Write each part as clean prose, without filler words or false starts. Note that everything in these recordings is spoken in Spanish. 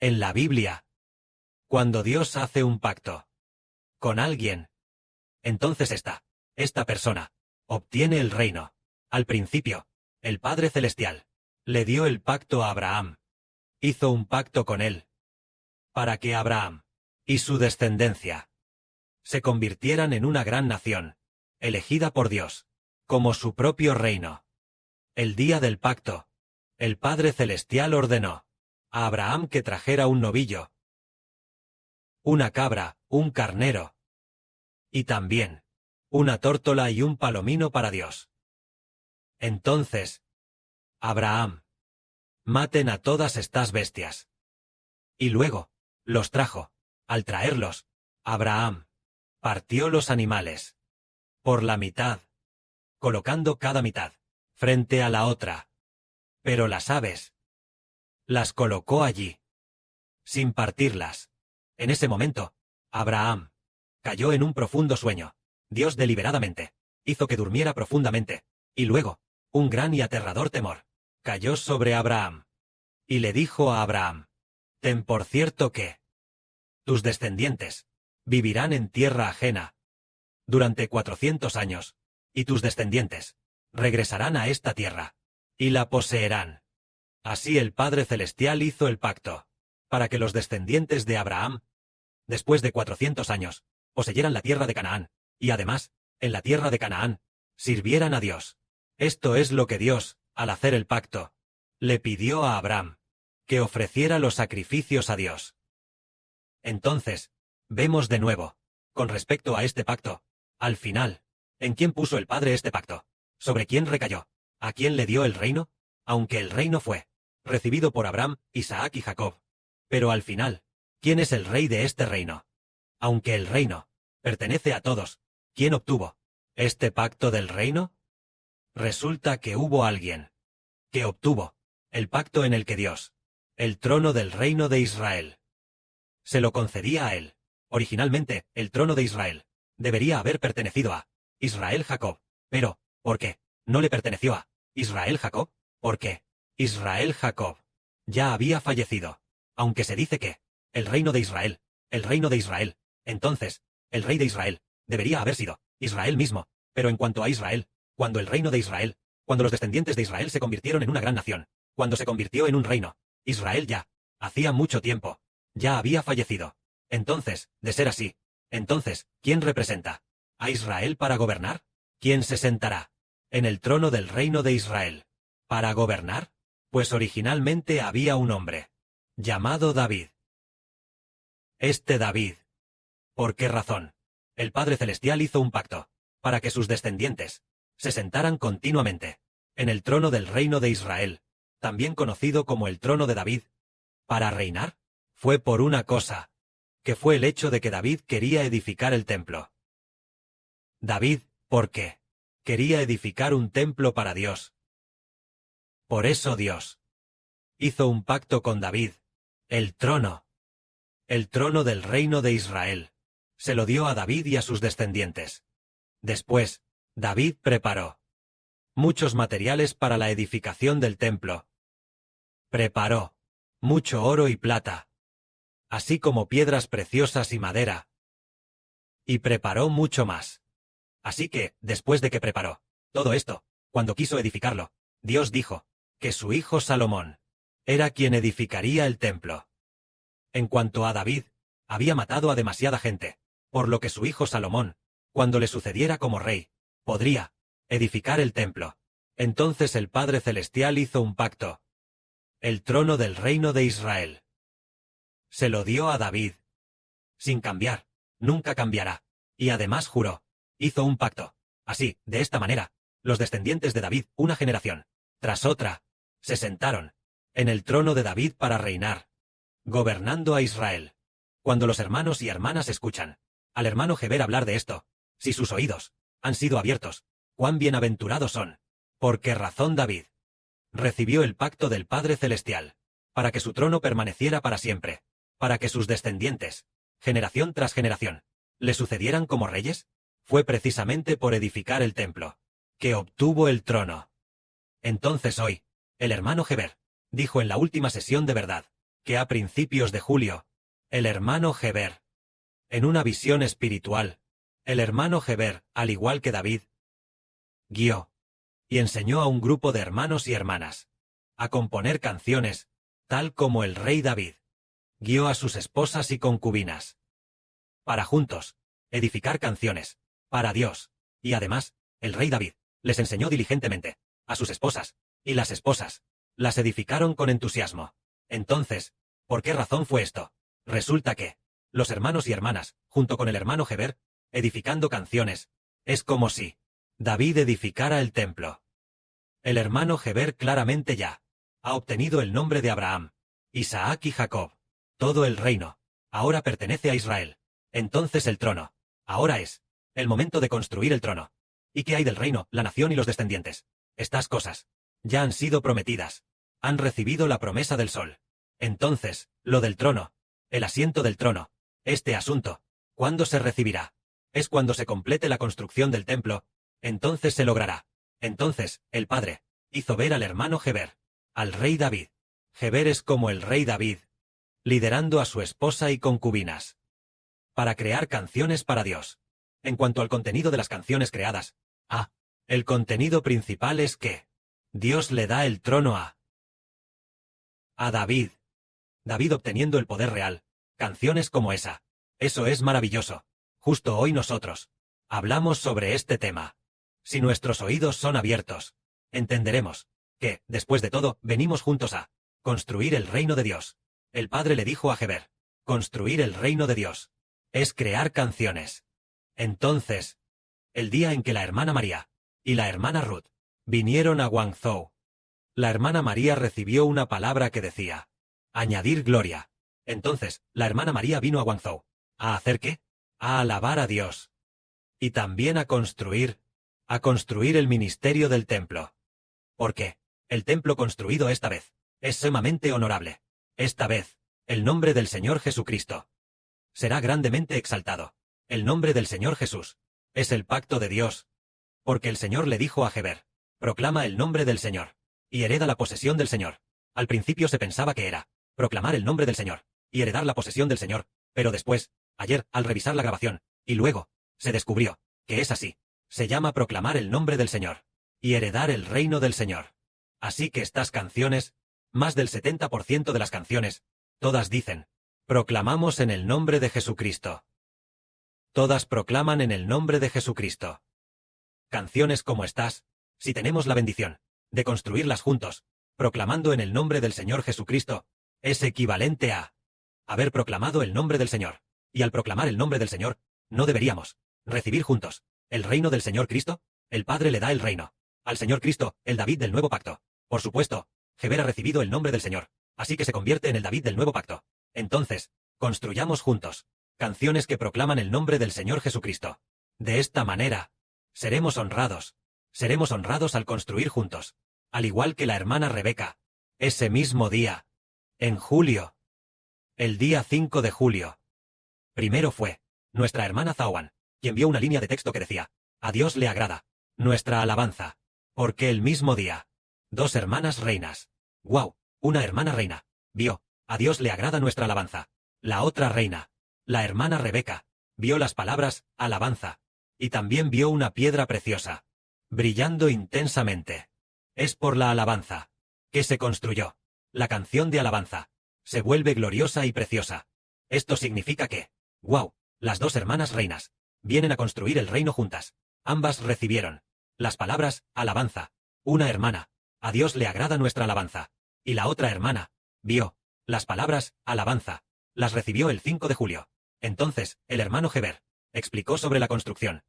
En la Biblia, cuando Dios hace un pacto con alguien, entonces esta persona obtiene el reino. Al principio, el Padre Celestial le dio el pacto a Abraham. Hizo un pacto con él para que Abraham y su descendencia se convirtieran en una gran nación, elegida por Dios, como su propio reino. El día del pacto, el Padre Celestial ordenó a Abraham que trajera un novillo, una cabra, un carnero, y también una tórtola y un palomino para Dios. Entonces, Abraham, maten a todas estas bestias. Y luego, los trajo. Al traerlos, Abraham partió los animales por la mitad, colocando cada mitad frente a la otra. Pero las aves las colocó allí, sin partirlas. En ese momento, Abraham cayó en un profundo sueño. Dios deliberadamente hizo que durmiera profundamente, y luego, un gran y aterrador temor cayó sobre Abraham. Y le dijo a Abraham: ten por cierto que tus descendientes vivirán en tierra ajena durante 400 años, y tus descendientes regresarán a esta tierra y la poseerán. Así el Padre Celestial hizo el pacto para que los descendientes de Abraham, después de 400 años, poseyeran la tierra de Canaán, y además, en la tierra de Canaán, sirvieran a Dios. Esto es lo que Dios, al hacer el pacto, le pidió a Abraham, que ofreciera los sacrificios a Dios. Entonces, vemos de nuevo, con respecto a este pacto, al final, ¿en quién puso el Padre este pacto? ¿Sobre quién recayó? ¿A quién le dio el reino? Aunque el reino fue recibido por Abraham, Isaac y Jacob. Pero al final, ¿quién es el rey de este reino? Aunque el reino pertenece a todos, ¿quién obtuvo este pacto del reino? Resulta que hubo alguien que obtuvo el pacto en el que Dios, el trono del reino de Israel, se lo concedía a él. Originalmente, el trono de Israel debería haber pertenecido a Israel Jacob. Pero, ¿por qué no le perteneció a Israel Jacob? Porque Israel Jacob ya había fallecido. Aunque se dice que el reino de Israel, entonces, el rey de Israel debería haber sido Israel mismo. Pero en cuanto a Israel, cuando el reino de Israel, cuando los descendientes de Israel se convirtieron en una gran nación, cuando se convirtió en un reino, Israel ya, hacía mucho tiempo, ya había fallecido. Entonces, de ser así, entonces, ¿quién representa a Israel para gobernar? ¿Quién se sentará en el trono del reino de Israel para gobernar? Pues originalmente había un hombre llamado David. Este David, ¿por qué razón? El Padre Celestial hizo un pacto para que sus descendientes se sentaran continuamente en el trono del reino de Israel, también conocido como el trono de David, para reinar. Fue por una cosa, que fue el hecho de que David quería edificar el templo. David, ¿por qué? Quería edificar un templo para Dios. Por eso Dios hizo un pacto con David. El trono del reino de Israel, se lo dio a David y a sus descendientes. Después, David preparó muchos materiales para la edificación del templo. Preparó mucho oro y plata, así como piedras preciosas y madera. Y preparó mucho más. Así que, después de que preparó todo esto, cuando quiso edificarlo, Dios dijo que su hijo Salomón era quien edificaría el templo. En cuanto a David, había matado a demasiada gente, por lo que su hijo Salomón, cuando le sucediera como rey, podría edificar el templo. Entonces el Padre Celestial hizo un pacto. El trono del reino de Israel se lo dio a David. Sin cambiar, nunca cambiará. Y además juró, hizo un pacto. Así, de esta manera, los descendientes de David, una generación tras otra, se sentaron en el trono de David para reinar, gobernando a Israel. Cuando los hermanos y hermanas escuchan al hermano Heber hablar de esto, si sus oídos han sido abiertos, cuán bienaventurados son. ¿Por qué razón David recibió el pacto del Padre Celestial? Para que su trono permaneciera para siempre, para que sus descendientes, generación tras generación, le sucedieran como reyes. Fue precisamente por edificar el templo que obtuvo el trono. Entonces hoy, el hermano Heber dijo en la última sesión de verdad que a principios de julio, el hermano Heber, en una visión espiritual, el hermano Heber, al igual que David, guió y enseñó a un grupo de hermanos y hermanas a componer canciones, tal como el rey David guió a sus esposas y concubinas, para juntos edificar canciones para Dios, y además, el rey David les enseñó diligentemente a sus esposas, y las esposas las edificaron con entusiasmo. Entonces, ¿por qué razón fue esto? Resulta que los hermanos y hermanas, junto con el hermano Heber, edificando canciones, es como si David edificara el templo. El hermano Heber claramente ya ha obtenido el nombre de Abraham, Isaac y Jacob. Todo el reino ahora pertenece a Israel. Entonces el trono ahora es el momento de construir el trono. ¿Y qué hay del reino, la nación y los descendientes? Estas cosas ya han sido prometidas. Han recibido la promesa del sol. Entonces, lo del trono, el asiento del trono, este asunto, ¿cuándo se recibirá? Es cuando se complete la construcción del templo, entonces se logrará. Entonces, el padre hizo ver al hermano Heber, al rey David. Heber es como el rey David, liderando a su esposa y concubinas para crear canciones para Dios. En cuanto al contenido de las canciones creadas, el contenido principal es que Dios le da el trono a David. David obteniendo el poder real. Canciones como esa. Eso es maravilloso. Justo hoy nosotros hablamos sobre este tema. Si nuestros oídos son abiertos, entenderemos que, después de todo, venimos juntos a construir el reino de Dios. El padre le dijo a Heber, construir el reino de Dios es crear canciones. Entonces, el día en que la hermana María y la hermana Ruth vinieron a Guangzhou, la hermana María recibió una palabra que decía, añadir gloria. Entonces, la hermana María vino a Guangzhou. ¿A hacer qué? A alabar a Dios. Y también a construir el ministerio del templo. Porque el templo construido esta vez es sumamente honorable. Esta vez, el nombre del Señor Jesucristo será grandemente exaltado. El nombre del Señor Jesús es el pacto de Dios. Porque el Señor le dijo a Heber, proclama el nombre del Señor y hereda la posesión del Señor. Al principio se pensaba que era proclamar el nombre del Señor y heredar la posesión del Señor, pero después, ayer, al revisar la grabación, y luego, se descubrió que es así. Se llama proclamar el nombre del Señor y heredar el reino del Señor. Así que estas canciones, más del 70% de las canciones, todas dicen, proclamamos en el nombre de Jesucristo. Todas proclaman en el nombre de Jesucristo. Canciones como estas, si tenemos la bendición de construirlas juntos, proclamando en el nombre del Señor Jesucristo, es equivalente a haber proclamado el nombre del Señor. Y al proclamar el nombre del Señor, ¿no deberíamos recibir juntos el reino del Señor Cristo? El Padre le da el reino al Señor Cristo, el David del nuevo pacto. Por supuesto, Heber ha recibido el nombre del Señor, así que se convierte en el David del nuevo pacto. Entonces, construyamos juntos canciones que proclaman el nombre del Señor Jesucristo. De esta manera, seremos honrados al construir juntos, al igual que la hermana Rebeca, ese mismo día, en julio, el día 5 de julio. Primero fue nuestra hermana Zawan, quien vio una línea de texto que decía, a Dios le agrada nuestra alabanza, porque el mismo día, dos hermanas reinas, una hermana reina, vio, a Dios le agrada nuestra alabanza. La otra reina, la hermana Rebeca, vio las palabras, alabanza, y también vio una piedra preciosa, brillando intensamente. Es por la alabanza que se construyó. La canción de alabanza se vuelve gloriosa y preciosa. Esto significa que, las dos hermanas reinas vienen a construir el reino juntas. Ambas recibieron las palabras, alabanza. Una hermana, a Dios le agrada nuestra alabanza. Y la otra hermana, vio las palabras, alabanza. Las recibió el 5 de julio. Entonces, el hermano Heber explicó sobre la construcción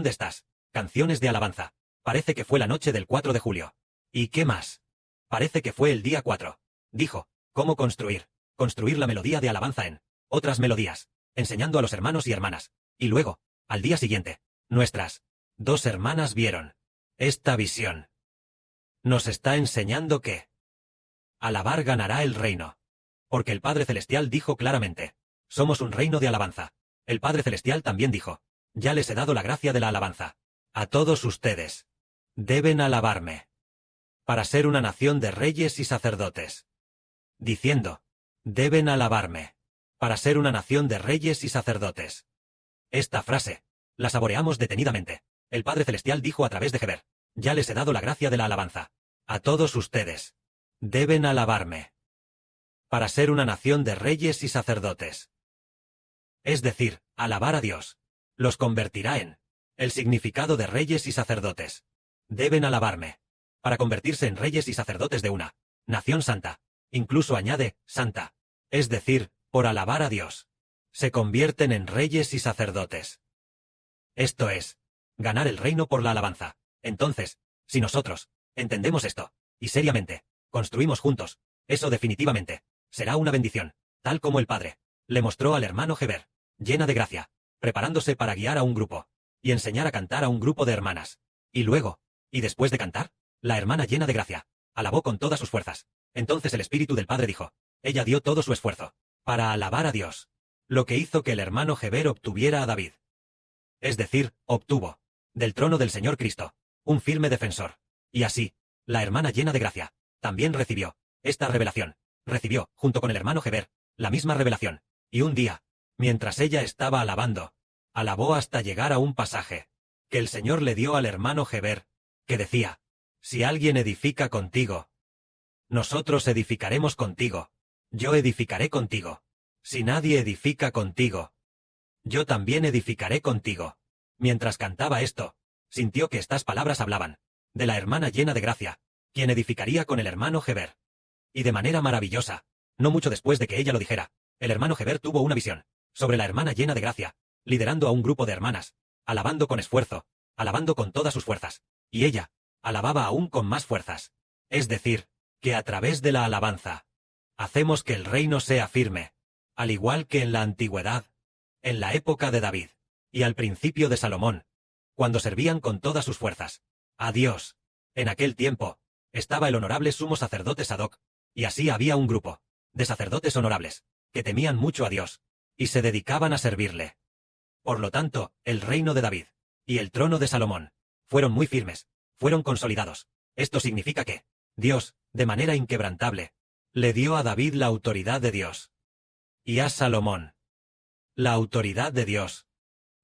de estas canciones de alabanza. Parece que fue la noche del 4 de julio. ¿Y qué más? Parece que fue el día 4. Dijo, ¿cómo construir? Construir la melodía de alabanza en otras melodías, enseñando a los hermanos y hermanas. Y luego, al día siguiente, nuestras dos hermanas vieron esta visión. Nos está enseñando que alabar ganará el reino. Porque el Padre Celestial dijo claramente, somos un reino de alabanza. El Padre Celestial también dijo, ya les he dado la gracia de la alabanza. A todos ustedes deben alabarme para ser una nación de reyes y sacerdotes. Diciendo Deben alabarme. Para ser una nación de reyes y sacerdotes. Esta frase la saboreamos detenidamente. El Padre Celestial dijo a través de Heber: ya les he dado la gracia de la alabanza. A todos ustedes. Deben alabarme. Para ser una nación de reyes y sacerdotes. Es decir, alabar a Dios. Los convertirá en el significado de reyes y sacerdotes. Deben alabarme. Para convertirse en reyes y sacerdotes de una nación santa. Incluso añade, santa. Es decir, por alabar a Dios. Se convierten en reyes y sacerdotes. Esto es, ganar el reino por la alabanza. Entonces, si nosotros entendemos esto, y seriamente, construimos juntos, eso definitivamente será una bendición, tal como el Padre le mostró al hermano Heber, llena de gracia, preparándose para guiar a un grupo, y enseñar a cantar a un grupo de hermanas. Y luego, y después de cantar, la hermana llena de gracia alabó con todas sus fuerzas. Entonces el Espíritu del Padre dijo, ella dio todo su esfuerzo para alabar a Dios, lo que hizo que el hermano Heber obtuviera a David. Es decir, obtuvo del trono del Señor Cristo un firme defensor. Y así, la hermana llena de gracia también recibió esta revelación. Recibió, junto con el hermano Heber, la misma revelación. Y un día, mientras ella estaba alabando, alabó hasta llegar a un pasaje que el Señor le dio al hermano Heber, que decía: si alguien edifica contigo, nosotros edificaremos contigo. Yo edificaré contigo. Si nadie edifica contigo, yo también edificaré contigo. Mientras cantaba esto, sintió que estas palabras hablaban de la hermana llena de gracia, quien edificaría con el hermano Heber. Y de manera maravillosa, no mucho después de que ella lo dijera, el hermano Heber tuvo una visión sobre la hermana llena de gracia, liderando a un grupo de hermanas, alabando con esfuerzo, alabando con todas sus fuerzas, y ella alababa aún con más fuerzas. Es decir, que a través de la alabanza, hacemos que el reino sea firme, al igual que en la antigüedad, en la época de David, y al principio de Salomón, cuando servían con todas sus fuerzas a Dios. En aquel tiempo, estaba el honorable sumo sacerdote Sadoc, y así había un grupo de sacerdotes honorables, que temían mucho a Dios, y se dedicaban a servirle. Por lo tanto, el reino de David y el trono de Salomón fueron muy firmes, fueron consolidados. Esto significa que Dios, de manera inquebrantable, le dio a David la autoridad de Dios, y a Salomón la autoridad de Dios.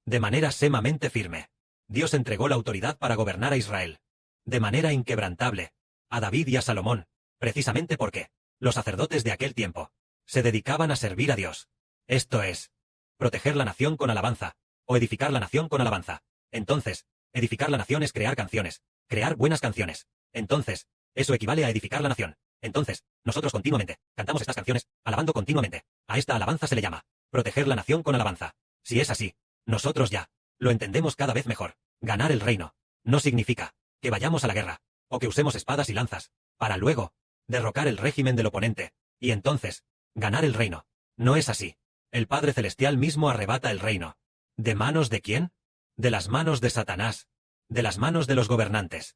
De manera sumamente firme, Dios entregó la autoridad para gobernar a Israel, de manera inquebrantable, a David y a Salomón, precisamente porque los sacerdotes de aquel tiempo se dedicaban a servir a Dios. Esto es, proteger la nación con alabanza, o edificar la nación con alabanza. Entonces, edificar la nación es crear canciones, crear buenas canciones. Entonces, eso equivale a edificar la nación. Entonces, nosotros continuamente cantamos estas canciones, alabando continuamente. A esta alabanza se le llama proteger la nación con alabanza. Si es así, nosotros ya lo entendemos cada vez mejor. Ganar el reino no significa que vayamos a la guerra, o que usemos espadas y lanzas, para luego derrocar el régimen del oponente, y entonces ganar el reino. No es así. El Padre Celestial mismo arrebata el reino. ¿De manos de quién? De las manos de Satanás, de las manos de los gobernantes,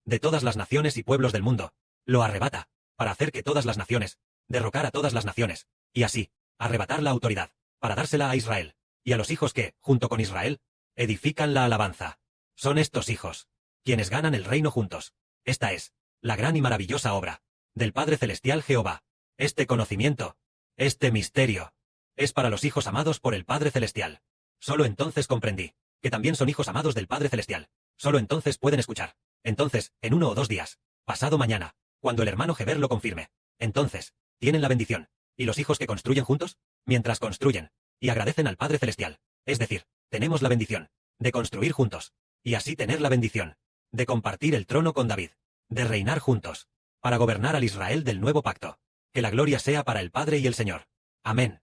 de todas las naciones y pueblos del mundo. Lo arrebata, para hacer que todas las naciones, derrocar a todas las naciones, y así, arrebatar la autoridad, para dársela a Israel, y a los hijos que, junto con Israel, edifican la alabanza. Son estos hijos quienes ganan el reino juntos. Esta es la gran y maravillosa obra del Padre Celestial Jehová. Este conocimiento, este misterio, es para los hijos amados por el Padre Celestial. Solo entonces comprendí que también son hijos amados del Padre Celestial. Solo entonces pueden escuchar. Entonces, en 1 o 2 días, pasado mañana, cuando el hermano Heber lo confirme, entonces, tienen la bendición. ¿Y los hijos que construyen juntos? Mientras construyen, y agradecen al Padre Celestial. Es decir, tenemos la bendición de construir juntos, y así tener la bendición de compartir el trono con David, de reinar juntos, para gobernar al Israel del nuevo pacto. Que la gloria sea para el Padre y el Señor. Amén.